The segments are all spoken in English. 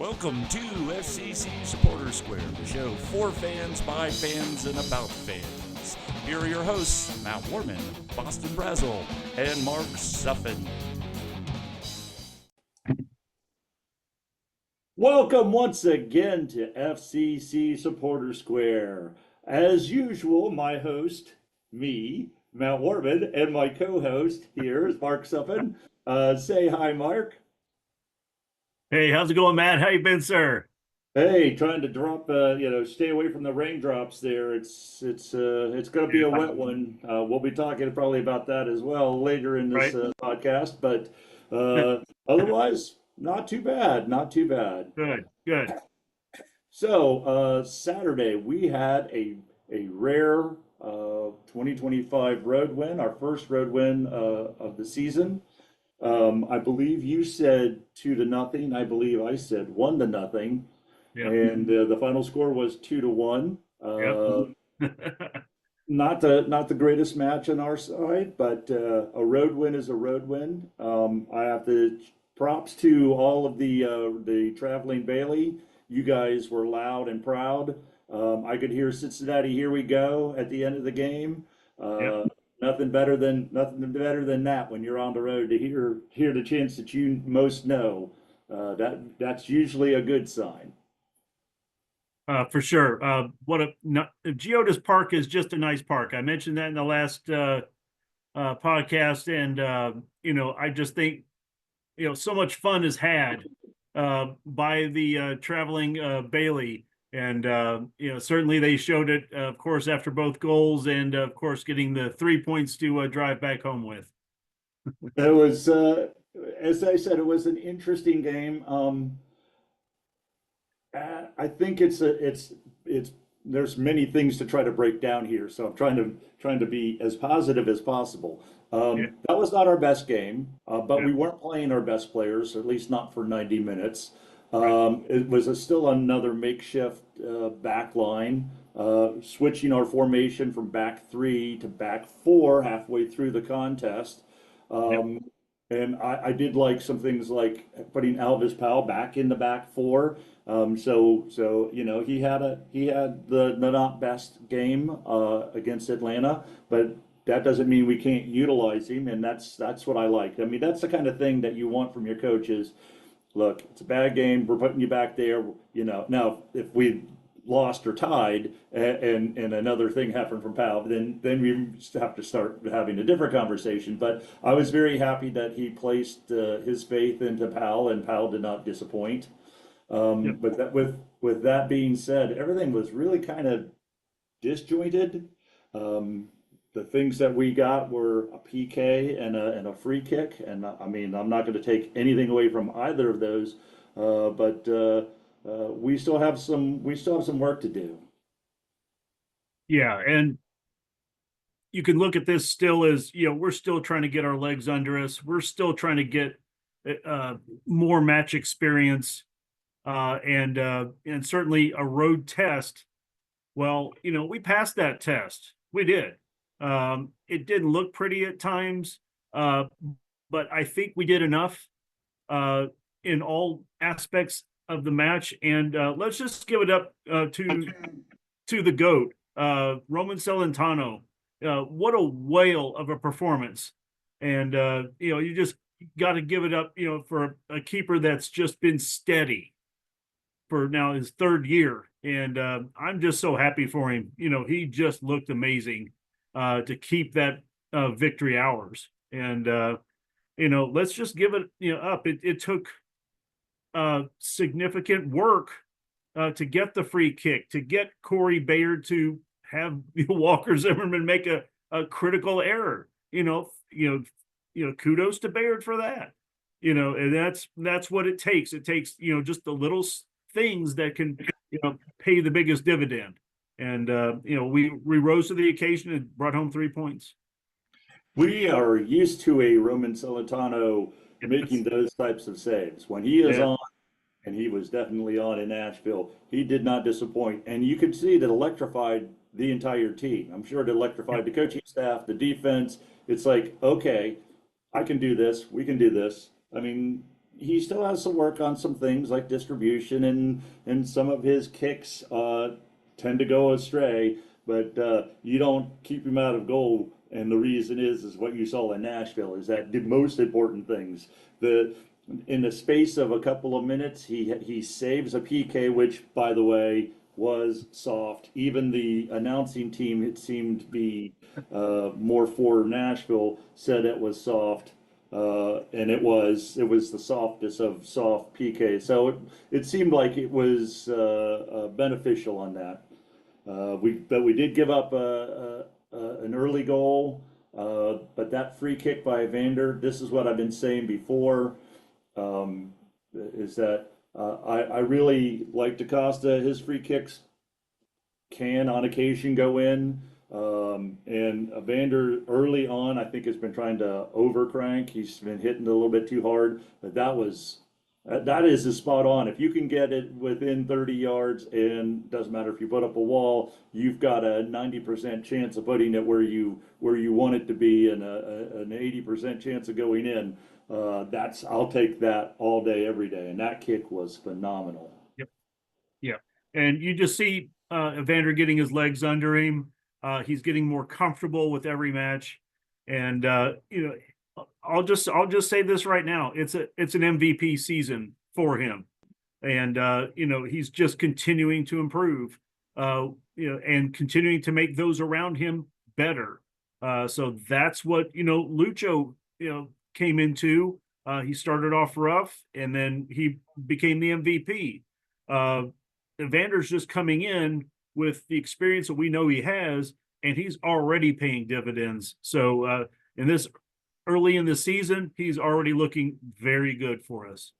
Welcome to FCC Supporter Square, the show for fans, by fans, and about fans. Here are your hosts, Matt Warman, Boston Brazel, and Mark Suffin. Welcome once again to FCC Supporter Square. As usual, my host, me, Matt Warman, and my co-host here is Mark Suffin. Say hi, Mark. Hey, how's it going, Matt? How you been, sir? Hey, trying to drop, stay away from the raindrops there. It's going to be a wet one. We'll be talking probably about that as well later in this Right. podcast, but otherwise, not too bad, not too bad. Good. So, Saturday we had a rare 2025 road win, our first road win of the season. I believe you said 2-0. I believe I said 1-0, Yep. and the final score was 2-1. Yep. Not the greatest match on our side, but a road win is a road win. I have to props to all of the traveling Bailey. You guys were loud and proud. I could hear Cincinnati, here we go at the end of the game. Yep. Nothing better than that when you're on the road to hear the chants that you most know. That's usually a good sign. For sure. Geodis Park is just a nice park. I mentioned that in the last podcast, and I just think so much fun is had by the traveling Bailey. And, certainly they showed it, of course, after both goals and, of course, getting the 3 points to drive back home with. It was, as I said, it was an interesting game. I think it's there's many things to try to break down here, so I'm trying to be as positive as possible. That was not our best game, but we weren't playing our best players, at least not for 90 minutes. It was still another makeshift back line, switching our formation from back three to back four halfway through the contest. And I did like some things like putting Alvis Powell back in the back four. So he had the not best game against Atlanta, but that doesn't mean we can't utilize him, and that's what I like. I mean, that's the kind of thing that you want from your coaches. Look, it's a bad game. We're putting you back there. Now if we lost or tied and another thing happened from Powell, then we have to start having a different conversation. But I was very happy that he placed his faith into Powell, and Powell did not disappoint. But with that being said, everything was really kind of disjointed. The things that we got were a PK and a free kick, and I mean, I'm not going to take anything away from either of those, but we still have some work to do. Yeah, and you can look at this still as we're still trying to get our legs under us. We're still trying to get more match experience, and certainly a road test. Well, we passed that test. We did. It didn't look pretty at times, but I think we did enough in all aspects of the match. And let's just give it up to the GOAT, Roman Celentano. What a whale of a performance! And you just got to give it up, for a keeper that's just been steady for now his third year. And I'm just so happy for him. He just looked amazing to keep that victory ours. And let's just give it up. It took significant work to get the free kick, to get Corey Bayard to have Walker Zimmerman make a critical error. Kudos to Bayard for that. And that's what it takes. It takes just the little things that can pay the biggest dividend. And we rose to the occasion and brought home 3 points. We are used to a Roman Celentano making those types of saves. When he is on, and he was definitely on in Nashville, he did not disappoint. And you could see that electrified the entire team. I'm sure it electrified the coaching staff, the defense. It's like, okay, I can do this. We can do this. I mean, he still has to work on some things like distribution, and some of his kicks tend to go astray, but you don't keep him out of goal. And the reason is what you saw in Nashville, is that the most important things. The In the space of a couple of minutes, he saves a PK, which, by the way, was soft. Even the announcing team, it seemed to be more for Nashville, said it was soft. And it was the softest of soft PK. So it seemed like it was beneficial on that. But we did give up an early goal. But that free kick by Evander, this is what I've been saying before, is that I really like DaCosta. His free kicks can on occasion go in. And Evander early on, I think, has been trying to overcrank. He's been hitting it a little bit too hard, but that is a spot on. If you can get it within 30 yards, and doesn't matter if you put up a wall, you've got a 90% chance of putting it where you want it to be, and an 80% chance of going in. I'll take that all day, every day. And that kick was phenomenal. Yep. Yeah. And you just see Evander getting his legs under him. He's getting more comfortable with every match. And I'll just say this right now. It's an MVP season for him. And he's just continuing to improve, and continuing to make those around him better. So that's what, Lucho, came into. He started off rough, and then he became the MVP. Evander's just coming in with the experience that we know he has, and he's already paying dividends. So early in the season, he's already looking very good for us.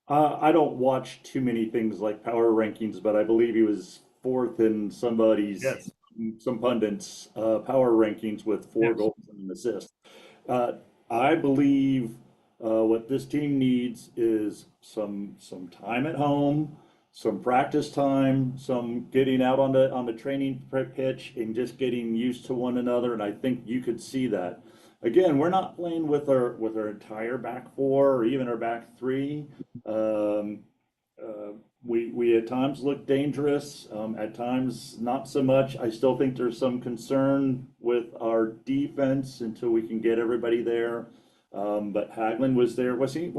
I don't watch too many things like power rankings, but I believe he was fourth in Yes. some pundits' power rankings with 4 Yes. goals and an assist. I believe what this team needs is some time at home, some practice time, some getting out on the training pitch, and just getting used to one another. And I think you could see that. Again, we're not playing with our entire back four or even our back three. We at times look dangerous, at times not so much. I still think there's some concern with our defense until we can get everybody there. But Hagelin was there. Was he?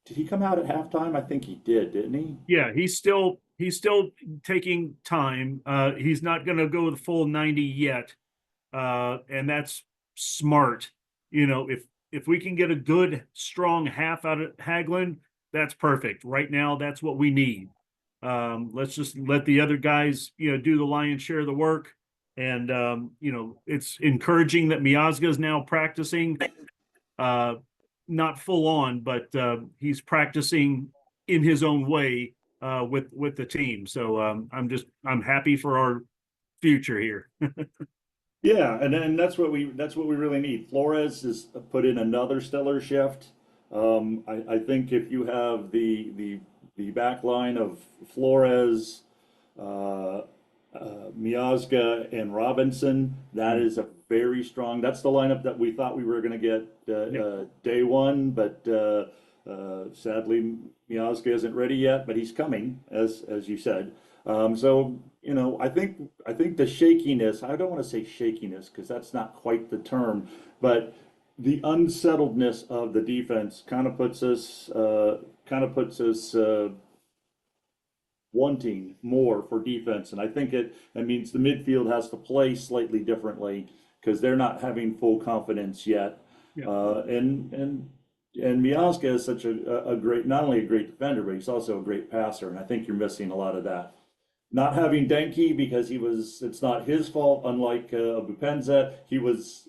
Did he come out at halftime? I think he did, didn't he? Yeah, he's still taking time. He's not going to go the full 90 yet, and that's smart. If we can get a good strong half out of Hagelin, that's perfect. Right now, that's what we need. Let's just let the other guys, do the lion's share of the work. And it's encouraging that Miazga is now practicing. Not full on, but he's practicing in his own way with the team. So I'm happy for our future here. Yeah, and that's what we really need. Flores has put in another stellar shift. I think if you have the back line of Flores, Miazga, and Robinson, that is a very strong. That's the lineup that we thought we were going to get day one, but sadly Miazga isn't ready yet, but he's coming, as you said. So I think the shakiness. I don't want to say shakiness because that's not quite the term, but the unsettledness of the defense kind of puts us wanting more for defense. And I think it means the midfield has to play slightly differently because they're not having full confidence yet. Yeah. And Miazga is such a great, not only a great defender, but he's also a great passer. And I think you're missing a lot of that. Not having Denke because it's not his fault. Unlike Bupenza, he was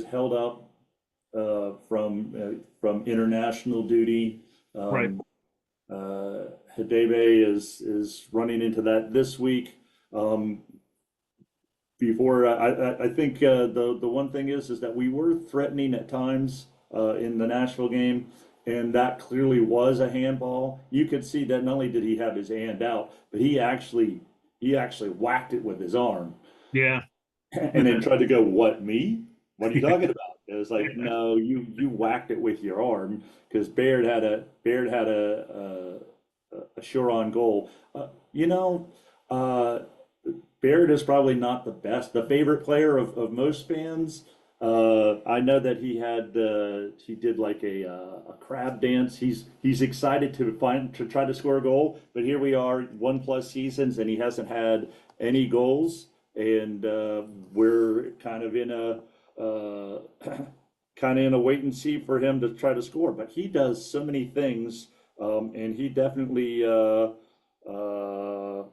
held up from international duty. Right. Hadebe is running into that this week. Before I think the one thing is that we were threatening at times in the Nashville game, and that clearly was a handball. You could see that not only did he have his hand out, but he actually whacked it with his arm. Yeah. And then tried to go, what, me? What are you talking about? It was like, no, you whacked it with your arm because Baird had a sure on goal. You know, uh, Baird is probably not the favorite player of most fans. I know that he did like a crab dance. He's excited to try to score a goal, but here we are, 1+ seasons, and he hasn't had any goals, and we're uh, kind of in a wait and see for him to try to score. But he does so many things, and he definitely uh, uh,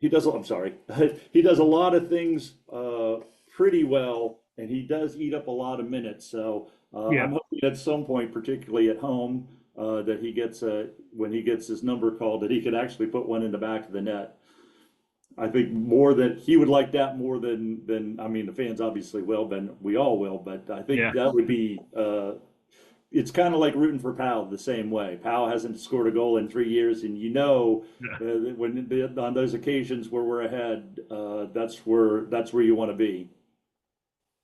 he does. I'm sorry. He does a lot of things pretty well, and he does eat up a lot of minutes. So Yeah. I'm hoping at some point, particularly at home, that he gets when he gets his number called, that he could actually put one in the back of the net. I think more than he would like that more than I mean the fans obviously will, but we all will. But I think Yeah. that would be it's kind of like rooting for Powell the same way. Powell hasn't scored a goal in 3 years, and Yeah. on those occasions where we're ahead, that's where you want to be.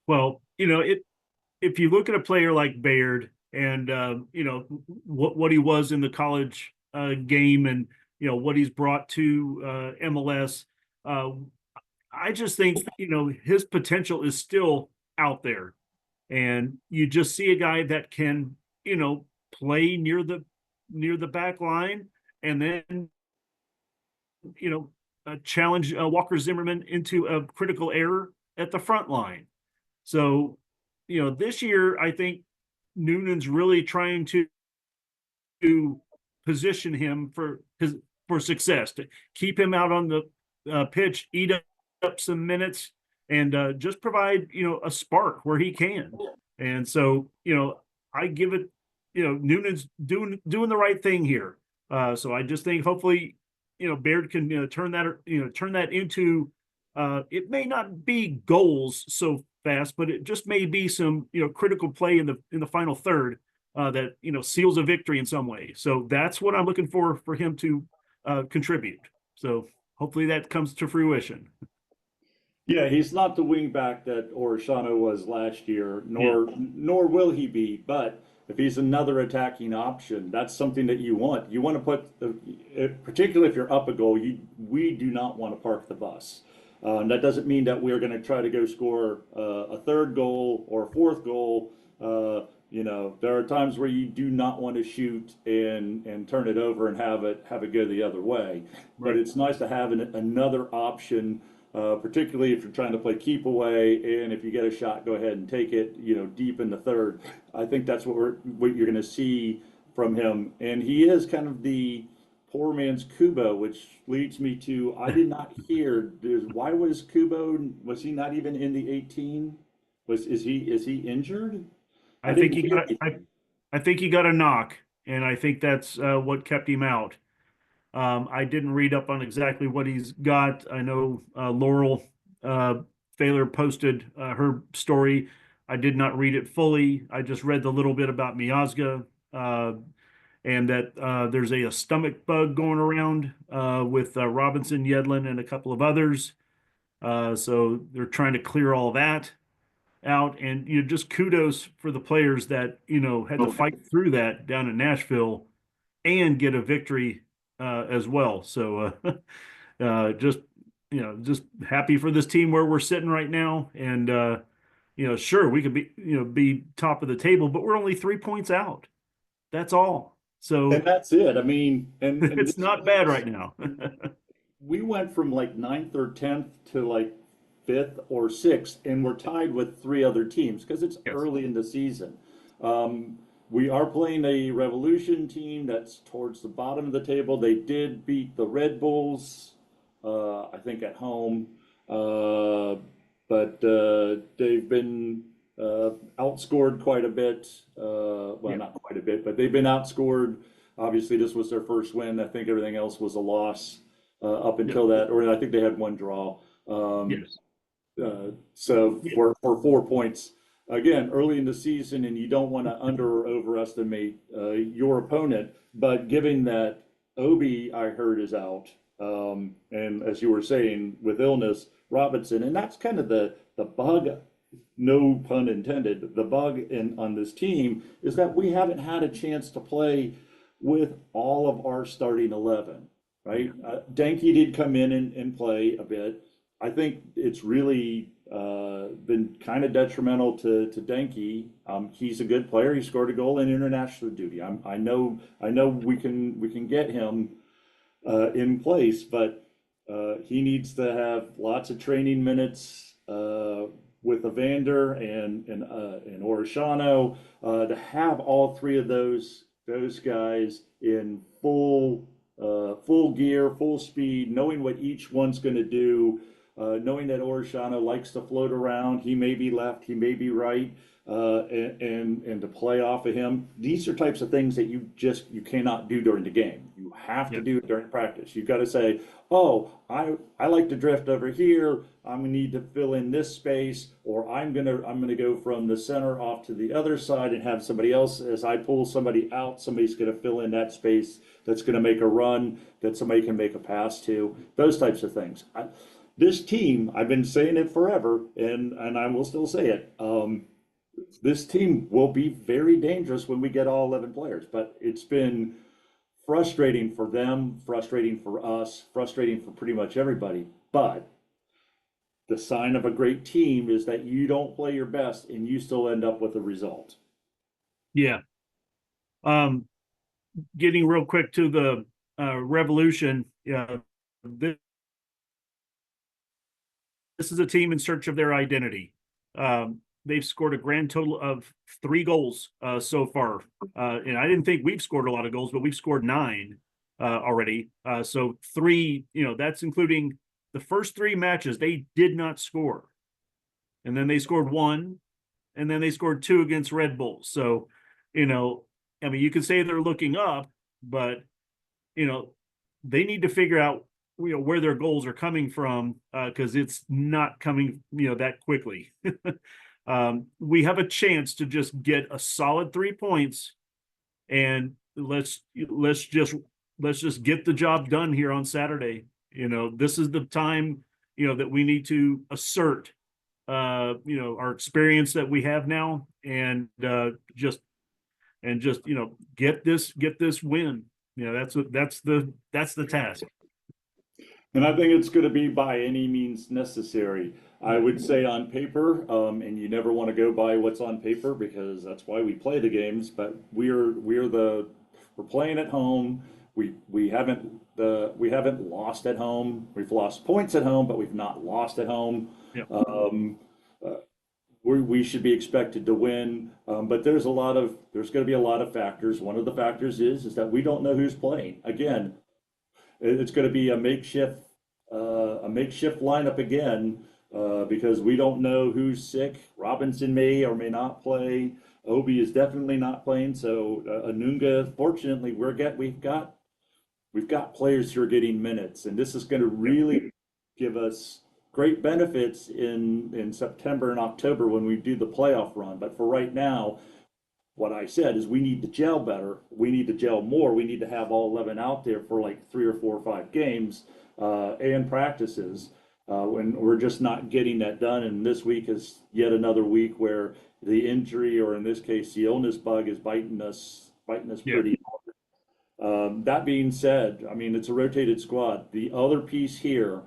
Well, if you look at a player like Baird and what he was in the college game and what he's brought to MLS, uh, I just think his potential is still out there, and you just see a guy that can play near the back line and then challenge Walker Zimmerman into a critical error at the front line. So, this year I think Noonan's really trying to position him for success, to keep him out on the pitch, eat up some minutes, and just provide a spark where he can. And so I give it Noonan's doing the right thing here. So I just think hopefully Baird can turn that into it may not be goals so fast, but it just may be some critical play in the final third that seals a victory in some way. So that's what I'm looking for him to contribute. So hopefully that comes to fruition. Yeah, he's not the wingback that Orishano was last year, Yeah. nor will he be. But if he's another attacking option, that's something that you want. You want to particularly if you're up a goal, we do not want to park the bus. That doesn't mean that we're going to try to go score a third goal or a fourth goal. There are times where you do not want to shoot and turn it over and have it go the other way. But Right. it's nice to have another option, particularly if you're trying to play keep away, and if you get a shot, go ahead and take it, deep in the third. I think that's what you're going to see from him, and he is kind of the poor man's Kubo, which leads me to I did not hear. Why was Kubo? Was he not even in the 18? Is he injured? I I think didn't he hear got anything. I think he got a knock, and I think that's what kept him out. I didn't read up on exactly what he's got. I know Laurel uh, Thaler posted her story. I did not read it fully. I just read the little bit about Miazga, and that there's a stomach bug going around with Robinson, Yedlin, and a couple of others. So they're trying to clear all that out. And just kudos for the players that had to fight through that down in Nashville and get a victory as well. So just just happy for this team where we're sitting right now. And sure, we could be top of the table, but we're only 3 points out. That's all. And So that's it. I mean, and it's this not bad right now. we went from like ninth or 10th to like fifth or sixth, and we're tied with three other teams because it's Yes. early in the season. We are playing a Revolution team that's towards the bottom of the table. They did beat the Red Bulls, I think, at home, but they've been outscored quite a bit. Well, Yeah. not quite a bit, but they've been outscored. Obviously, this was their first win. I think everything else was a loss up Yep. until that, or I think they had one draw. Yes. So Yeah. for 4 points, again, early in the season, and you don't want to under or overestimate your opponent. But given that Obi, I heard, is out, and as you were saying, with illness, Robinson, and that's kind of the bug no pun intended, the bug on this team is that we haven't had a chance to play with all of our starting 11, right? Denke did come in and play a bit. I think it's really been kind of detrimental to Denke. He's a good player. He scored a goal in international duty. I know we can get him in place, but he needs to have lots of training minutes with Evander and Orishano to have all three of those guys in full gear, full speed, knowing what each one's going to do, knowing that Orishano likes to float around. He may be left, he may be right, and to play off of him. These are types of things that you cannot do during the game. You have to do it during practice. You've got to say, oh, I like to drift over here. I'm gonna need to fill in this space, or I'm gonna go from the center off to the other side and have somebody else. As I pull somebody out, somebody's gonna fill in that space that's gonna make a run that somebody can make a pass to. Those types of things. This team, I've been saying it forever, and I will still say it. This team will be very dangerous when we get all 11 players, but it's been frustrating for them, frustrating for us, frustrating for pretty much everybody. But the sign of a great team is that you don't play your best and you still end up with a result. Yeah. Getting real quick to the Revolution. Yeah. This is a team in search of their identity. They've scored a grand total of 3 goals so far. And I didn't think we've scored a lot of goals, but we've scored 9 already. So 3, that's including the first 3 matches, they did not score. And then they scored 1, and then they scored 2 against Red Bull. So, you could say they're looking up, but, they need to figure out, where their goals are coming from, because it's not coming, that quickly. We have a chance to just get a solid 3 points, and let's just get the job done here on Saturday. This is the time, that we need to assert, our experience that we have now, and just get this win. That's the task. And I think it's going to be by any means necessary. I would say on paper, and you never want to go by what's on paper because that's why we play the games. But we're playing at home. We haven't lost at home. We've lost points at home, but we've not lost at home. Yep. We should be expected to win, but there's going to be a lot of factors. One of the factors is that we don't know who's playing. Again, it's going to be a makeshift lineup again, because we don't know who's sick. Robinson may or may not play. Obi is definitely not playing. So Anunga, fortunately, we've got players who are getting minutes, and this is going to really give us great benefits in September and October when we do the playoff run. But for right now, what I said is we need to gel better. We need to gel more. We need to have all 11 out there for like 3 or 4 or 5 games and practices when we're just not getting that done. And this week is yet another week where the injury, or in this case, the illness bug, is biting us pretty hard. That being said, it's a rotated squad. The other piece here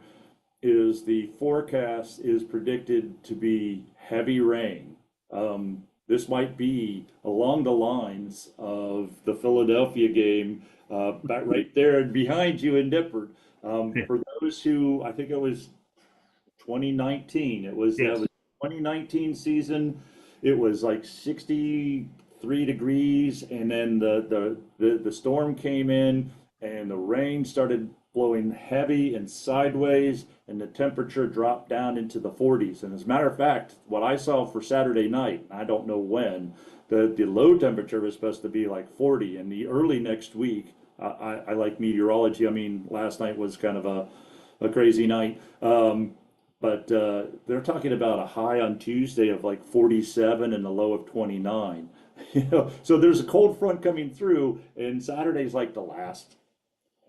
is the forecast is predicted to be heavy rain. This might be along the lines of the Philadelphia game, back right there behind you in Nippert. For those who, I think it was 2019, it was 2019 season. It was like 63 degrees, and then the storm came in, and the rain started blowing heavy and sideways, and the temperature dropped down into the 40s. And as a matter of fact, what I saw for Saturday night, I don't know when, the low temperature was supposed to be like 40. And the early next week, I like meteorology. Last night was kind of a crazy night. But they're talking about a high on Tuesday of like 47 and a low of 29. So there's a cold front coming through, and Saturday's like the last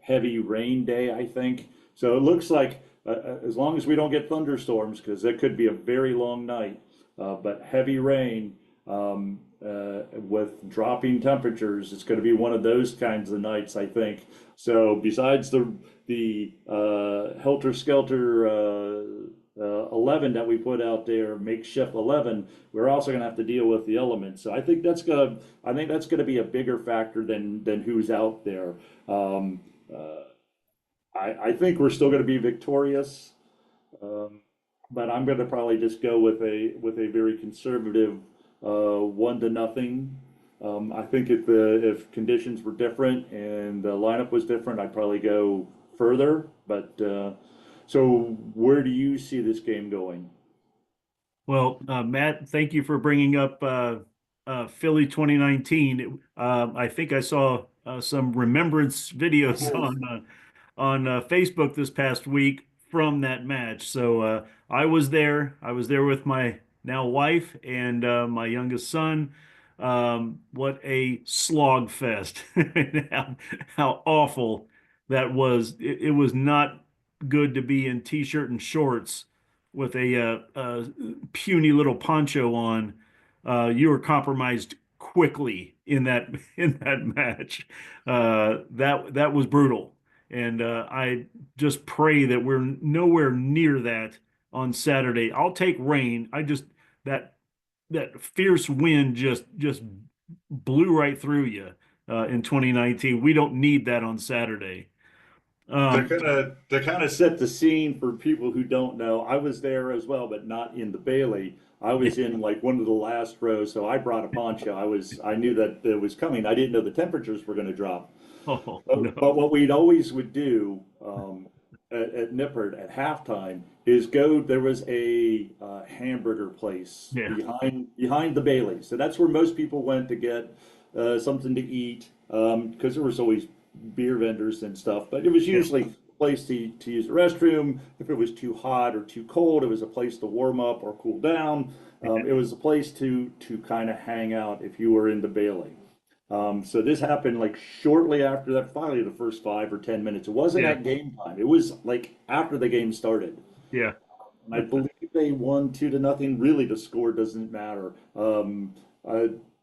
heavy rain day, I think. So it looks like as long as we don't get thunderstorms, because that could be a very long night, but heavy rain with dropping temperatures, it's going to be one of those kinds of nights, I think. So besides the helter skelter 11 that we put out there, makeshift 11, we're also going to have to deal with the elements. So I think that's gonna be a bigger factor than who's out there. Um, I think we're still going to be victorious, um, but I'm going to probably just go with a very conservative 1-0. I think if conditions were different and the lineup was different, I'd probably go further. But so where do you see this game going? Well, Matt, thank you for bringing up Philly 2019. I think I saw some remembrance videos on Facebook this past week from that match. So I was there. I was there with my now wife and my youngest son. What a slog fest! How awful that was. It was not good to be in t-shirt and shorts with a puny little poncho on. You were compromised quickly in that in that match. That was brutal. And I just pray that we're nowhere near that on Saturday. I'll take rain. I just that that fierce wind just blew right through you in 2019. We don't need that on Saturday. To Um, kind of set the scene for people who don't know, I was there as well, but not in the Bailey. I was in like one of the last rows, so I brought a poncho. I knew that it was coming. I didn't know the temperatures were going to drop. oh But no. what we'd always would do at Nippert at halftime is go. There was a hamburger place Yeah. behind the Bailey, so that's where most people went to get something to eat because there was always beer vendors and stuff. But it was Yeah. usually a place to use the restroom. If it was too hot or too cold, it was a place to warm up or cool down. It was a place to kind of hang out if you were in the Bailey. So this happened like shortly after that, finally the first 5 or 10 minutes. It wasn't Yeah. at game time. It was like after the game started. Yeah. And I believe they won 2-0. Really, the score doesn't matter.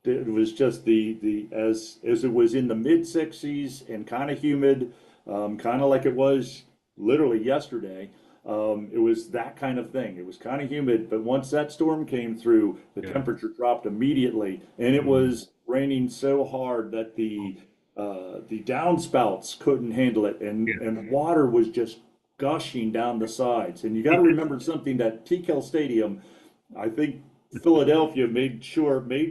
It was just the as it was in the mid 60s and kind of humid, kind of like it was literally yesterday. It was that kind of thing. It was kind of humid, but once that storm came through, the Yeah. temperature dropped immediately, and it Mhm. was raining so hard that the downspouts couldn't handle it, Yeah. and water was just gushing down the sides. And you got to remember something that TKL Stadium, I think Philadelphia made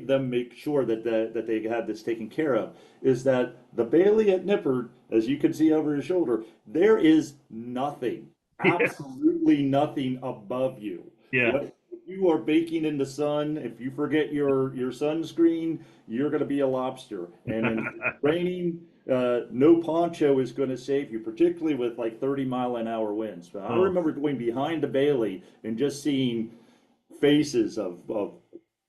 them make sure that they had this taken care of, is that the Bailey at Nippert, as you can see over his shoulder, there is nothing, Yeah. absolutely nothing above you. Yeah. What if you are baking in the sun, if you forget your sunscreen, you're going to be a lobster. And if it's raining, no poncho is going to save you, particularly with like 30-mile-an-hour winds. But I Oh, remember going behind the Bailey and just seeing faces of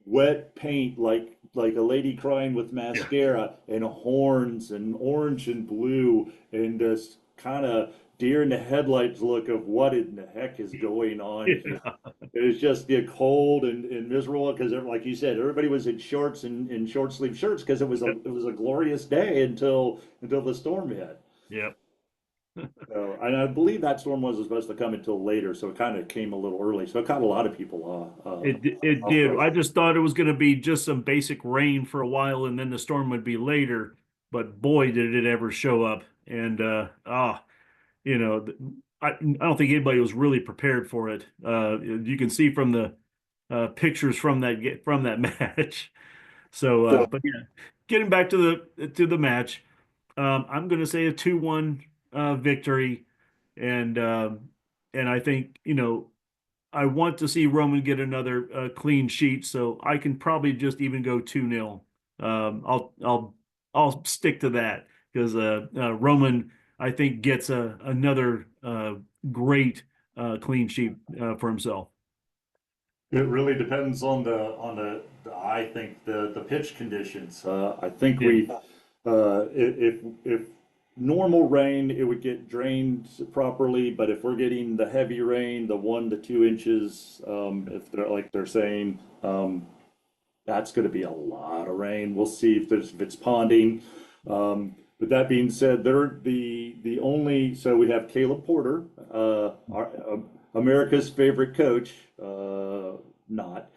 wet paint like a lady crying with yeah. mascara and horns and orange and blue and this kind of deer in the headlights look of what in the heck is going on here. Yeah. It was just the cold and miserable because, like you said, everybody was in shorts and in short sleeve shirts because it was a glorious day until the storm hit. Yeah. So, and I believe that storm wasn't supposed to come until later, so it kind of came a little early. So it caught a lot of people It off did. guard. I just thought it was going to be just some basic rain for a while and then the storm would be later. But boy, did it ever show up. And you know, I don't think anybody was really prepared for it. You can see from the pictures from that match. So, but yeah, getting back to the match, I'm going to say a 2-1 victory, and I think I want to see Roman get another clean sheet, so I can probably just even go 2-0. I'll stick to that because Roman I think gets another great clean sheet for himself. It really depends on I think the pitch conditions. I think Yeah, if normal rain, it would get drained properly, but if we're getting the heavy rain, the 1 to 2 inches, if they're like they're saying, that's going to be a lot of rain. We'll see if it's ponding. But that being said, they're the only. So we have Caleb Porter, America's favorite coach, not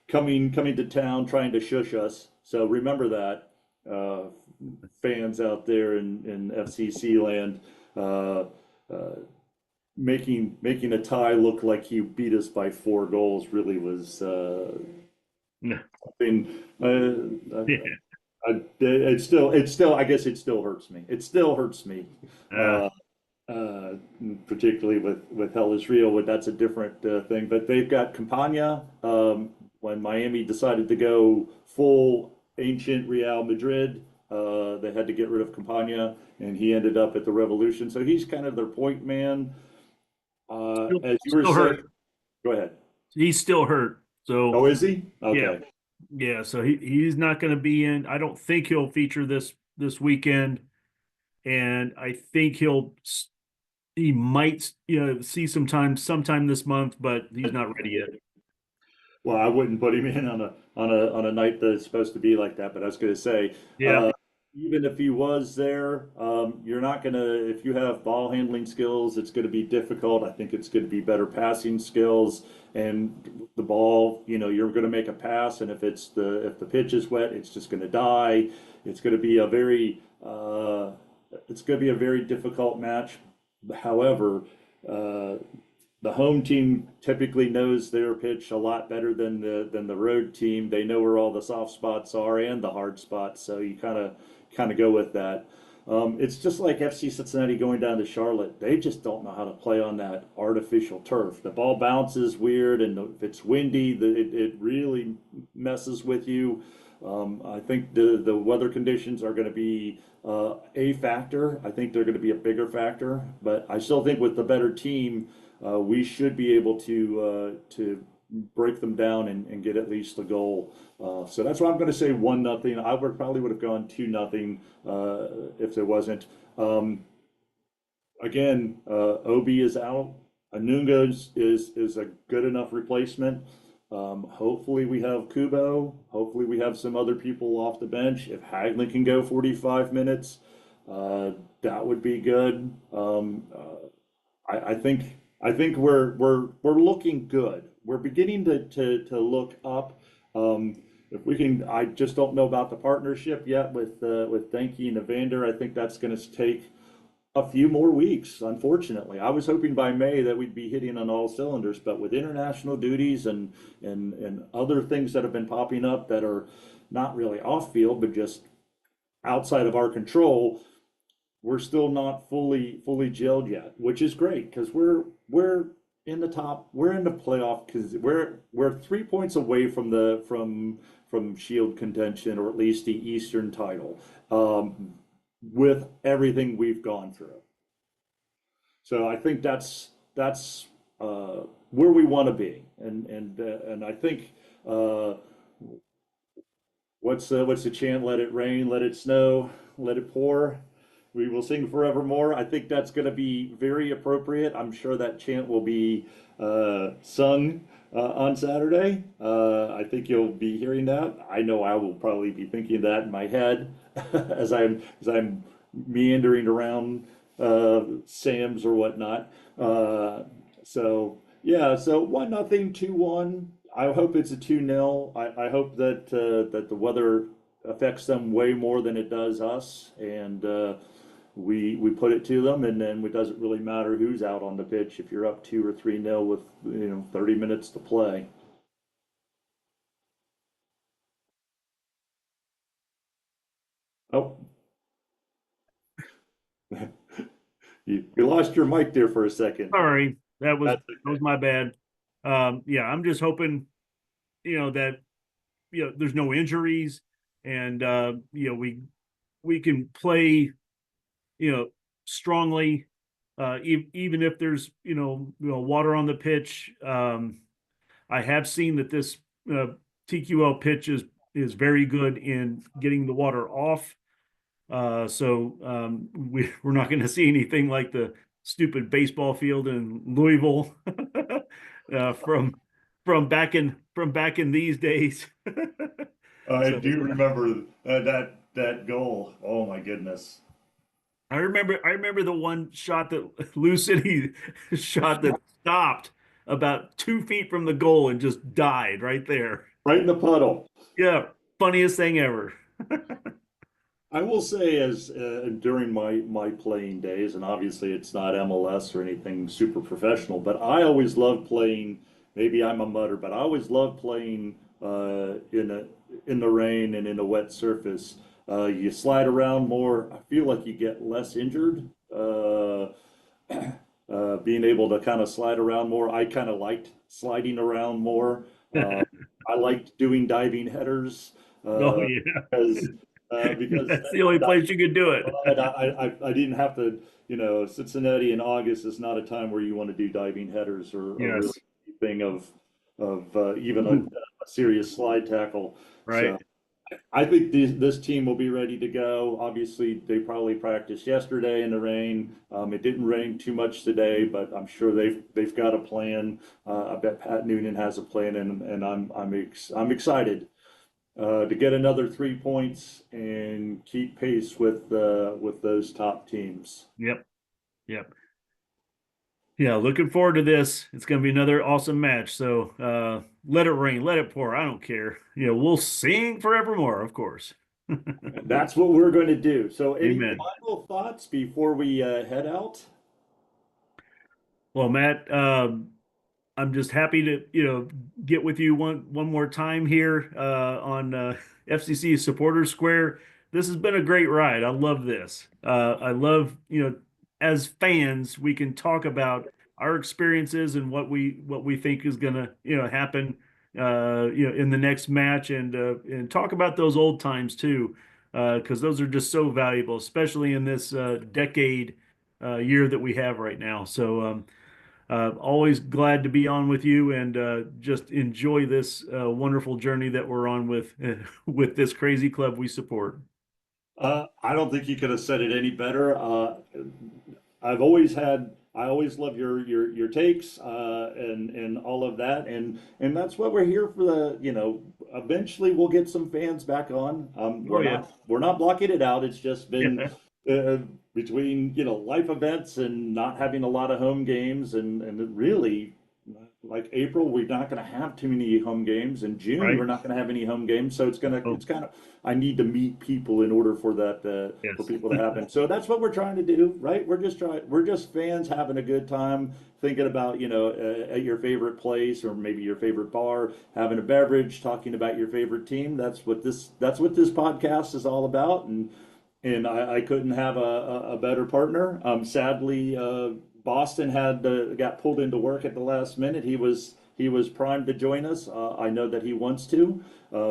coming to town trying to shush us. So remember that, fans out there in FCC land, making a tie look like he beat us by 4 goals really was No. something. Yeah. It still I guess it still hurts me. It still hurts me. Uh, uh, Particularly with Hell is Real, but that's a different thing. But they've got Campagna. When Miami decided to go full ancient Real Madrid, they had to get rid of Campagna, and he ended up at the Revolution. So he's kind of their point man. As you were Still saying, hurt. go ahead. He's still hurt. So Oh, is he? Okay. yeah. Yeah, so he's not going to be in. I don't think he'll feature this weekend, and I think he might see sometime this month, but he's not ready yet. Well, I wouldn't put him in on a night that's supposed to be like that. But I was going to say, Yeah, even if he was there, you're not going to. If you have ball handling skills, it's going to be difficult. I think it's going to be better passing skills, and the ball. You're going to make a pass, and if the pitch is wet, it's just going to die. It's going to be a very difficult match. However, the home team typically knows their pitch a lot better than the road team. They know where all the soft spots are and the hard spots, so you kind of go with that. It's just like FC Cincinnati going down to Charlotte. They just don't know how to play on that artificial turf. The ball bounces weird, and if it's windy, it really messes with you. I think the weather conditions are going to be a factor. I think they're going to be a bigger factor, but I still think with the better team, we should be able to break them down and get at least a goal. So that's why I'm going to say 1-0. I probably would have gone 2-0 if there wasn't. Again, Obi is out. Anunga is a good enough replacement. Hopefully we have Kubo. Hopefully we have some other people off the bench. If Haglin can go 45 minutes, that would be good. I think we're looking good. We're beginning to look up. If we can, I just don't know about the partnership yet with Denke and Evander. I think that's going to take a few more weeks, unfortunately. I was hoping by May that we'd be hitting on all cylinders, but with international duties and other things that have been popping up that are not really off field, but just outside of our control, we're still not fully gelled yet, which is great because we're in the top, we're in the playoff because we're 3 points away from Shield contention, or at least the Eastern title. With everything we've gone through. So I think that's where we want to be, and I think what's the chant? Let it rain, let it snow, let it pour. We will sing forevermore. I think that's going to be very appropriate. I'm sure that chant will be sung on Saturday. I think you'll be hearing that. I know I will probably be thinking that in my head as I'm meandering around Sam's or whatnot. So yeah, so 1-0, 2-1. I hope it's a 2-0. I hope that the weather affects them way more than it does us, and we put it to them, and then it doesn't really matter who's out on the pitch if you're up 2 or 3-0 with 30 minutes to play. Oh, you lost your mic there for a second. sorry, that was Okay. my bad. Yeah, I'm just hoping that there's no injuries, and we can play strongly, even if there's water on the pitch. I have seen that this TQL pitch is very good in getting the water off. We're not going to see anything like the stupid baseball field in Louisville from back in these days. I So do remember that goal. Oh my goodness. I remember the one shot that Lou City shot that stopped about 2 feet from the goal and just died right there. Right in the puddle. Yeah, funniest thing ever. I will say, as during my playing days, and obviously it's not MLS or anything super professional, but I always loved playing. Maybe I'm a mutter, but I always loved playing in the rain and in a wet surface. You slide around more. I feel like you get less injured. Being able to kind of slide around more. I kind of liked sliding around more. I liked doing diving headers Oh uh, yeah. because because That's the only place you could do it. I didn't have to, Cincinnati in August is not a time where you want to do diving headers or really Yes. anything of even a serious slide tackle. Right. So I think this team will be ready to go. Obviously, they probably practiced yesterday in the rain. It didn't rain too much today, but I'm sure they've got a plan. I bet Pat Noonan has a plan, and I'm excited to get another 3 points and keep pace with those top teams. Yep. Yep. Yeah, looking forward to this. It's going to be another awesome match. So let it rain, let it pour. I don't care. We'll sing forevermore, of course. And that's what we're going to do. So, any Amen. final thoughts before we head out? Well, Matt, I'm just happy to get with you one more time here on FCC Supporters Square. This has been a great ride. I love this. I love as fans we can talk about our experiences and what we think is gonna happen in the next match and talk about those old times too because those are just so valuable, especially in this decade year that we have right now. So. Always glad to be on with you and just enjoy this wonderful journey that we're on with with this crazy club we support. I don't think you could have said it any better. I always love your takes and all of that, and that's what we're here for. Eventually we'll get some fans back on. Oh yeah. We're not blocking it out. It's just been Yeah. uh, between life events and not having a lot of home games, and it really. Like April, we're not going to have too many home games. In June, Right. we're not going to have any home games. So it's Oh, kind of, I need to meet people in order for that, for yes. people to happen. So that's what we're trying to do, right? We're just fans having a good time, thinking about, at your favorite place or maybe your favorite bar, having a beverage, talking about your favorite team. That's what this podcast is all about. And I couldn't have a better partner. Sadly, Boston got pulled into work at the last minute. He was primed to join us. I know that he wants to.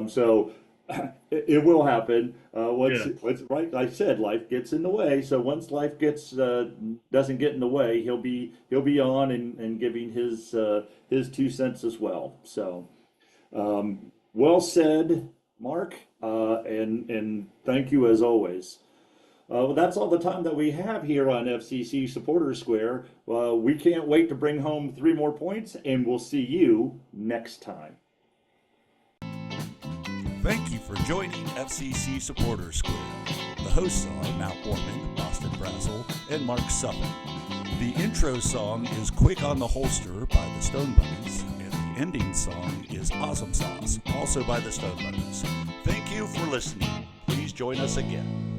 So it will happen. Yeah. What's right? Like I said, life gets in the way. So once life doesn't get in the way, he'll be on and giving his 2 cents as well. So well said, Mark. And thank you as always. Well, that's all the time that we have here on FCC Supporters Square. We can't wait to bring home 3 more points, and we'll see you next time. Thank you for joining FCC Supporters Square. The hosts are Matt Warman, Boston Brazel, and Mark Suffolk. The intro song is Quick on the Holster by the Stone Bunnies, and the ending song is Awesome Sauce, also by the Stone Bunnies. Thank you for listening. Please join us again.